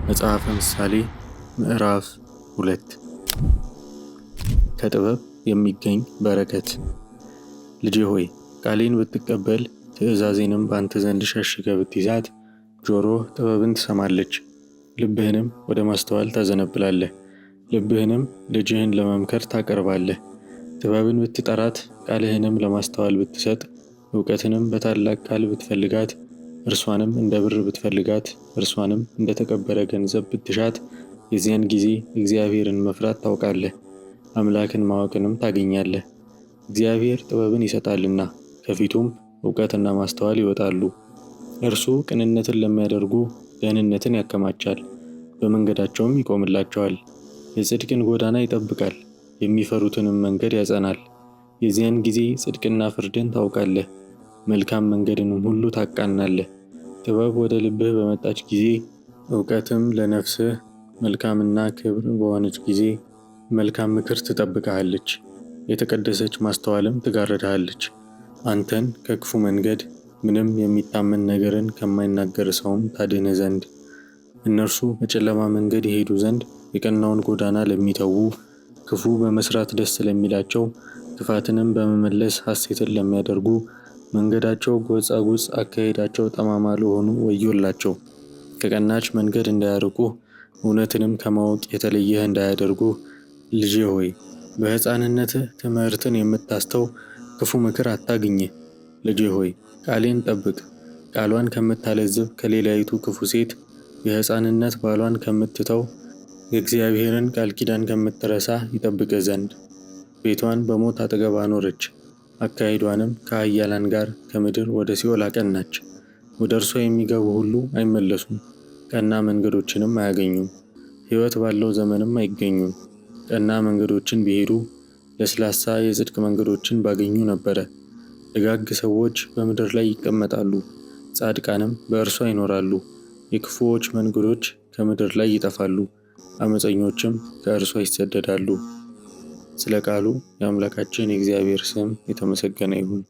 መጽሐፈ ምሳሌ ምዕራፍ 2 ከጥበብ የሚገኝ በረከት። ልጄ ሆይ ቃሌን ብትቀበል ትእዛዜንም በአንተ ዘንድ ሸሽገህ ብትይዛት፣ ጆሮህ ጥበብን ትሰማለች፣ ልብህንም ወደ ማስተዋል ታዘነብላለህ። ልብህንም ልጅህን ለመምከር ታቀርባለህ። ጥበብን ብትጠራት፣ ቃልህንም ለማስተዋል ብትሰጥ፣ እውቀትንም በታላቅ ቃል ብትፈልጋት፣ እርሷንም እንደ ብር ብትፈልጋት፣ እርሷንም እንደ ተቀበረ ገንዘብ ብትሻት፣ የዚያን ጊዜ እግዚአብሔርን መፍራት ታውቃለህ፣ አምላክን ማወቅንም ታገኛለህ። እግዚአብሔር ጥበብን ይሰጣልና ከፊቱም እውቀትና ማስተዋል ይወጣሉ። እርሱ ቅንነትን ለሚያደርጉ ደህንነትን ያከማቻል፣ በመንገዳቸውም ይቆምላቸዋል። የጽድቅን ጎዳና ይጠብቃል፣ የሚፈሩትንም መንገድ ያጸናል። የዚያን ጊዜ ጽድቅና ፍርድን ታውቃለህ፣ መልካም መንገድንም ሁሉ ታቃናለህ። ጥበብ ወደ ልብህ በመጣች ጊዜ፣ እውቀትም ለነፍስህ መልካምና ክብር በሆነች ጊዜ፣ መልካም ምክር ትጠብቅሃለች፣ የተቀደሰች ማስተዋልም ትጋርድሃለች። አንተን ከክፉ መንገድ፣ ምንም የሚታመን ነገርን ከማይናገር ሰውም ታድን ዘንድ። እነርሱ በጨለማ መንገድ ይሄዱ ዘንድ የቀናውን ጎዳና ለሚተዉ፣ ክፉ በመስራት ደስ ለሚላቸው፣ ክፋትንም በመመለስ ሐሴትን ለሚያደርጉ፣ መንገዳቸው ጎጻጉጽ አካሄዳቸው ጠማማ ለሆኑ ወዮላቸው። ከቀናች መንገድ እንዳያርቁ፣ እውነትንም ከማወቅ የተለየህ እንዳያደርጉ። ልጄ ሆይ በሕፃንነትህ ትምህርትን የምታስተው ክፉ ምክር አታግኝ። ልጄ ሆይ ቃሌን ጠብቅ። ቃሏን ከምታለዝብ ከሌላይቱ ክፉ ሴት፣ የሕፃንነት ባሏን ከምትተው፣ የእግዚአብሔርን ቃል ኪዳን ከምትረሳ ይጠብቅህ ዘንድ። ቤቷን በሞት አጠገብ አኖረች፣ አካሄዷንም ከኃያላን ጋር ከምድር ወደ ሲኦል አቀናች። ወደ እርሷ የሚገቡ ሁሉ አይመለሱም፣ ቀና መንገዶችንም አያገኙም፣ ሕይወት ባለው ዘመንም አይገኙም። ቀና መንገዶችን ቢሄዱ፣ ለስላሳ የጽድቅ መንገዶችን ባገኙ ነበረ። ደጋግ ሰዎች በምድር ላይ ይቀመጣሉ፣ ጻድቃንም በእርሷ ይኖራሉ። የክፉዎች መንገዶች ከምድር ላይ ይጠፋሉ፣ ዓመፀኞችም ከእርሷ ይሰደዳሉ። ስለ ቃሉ የአምላካችን የእግዚአብሔር ስም የተመሰገነ ይሁን።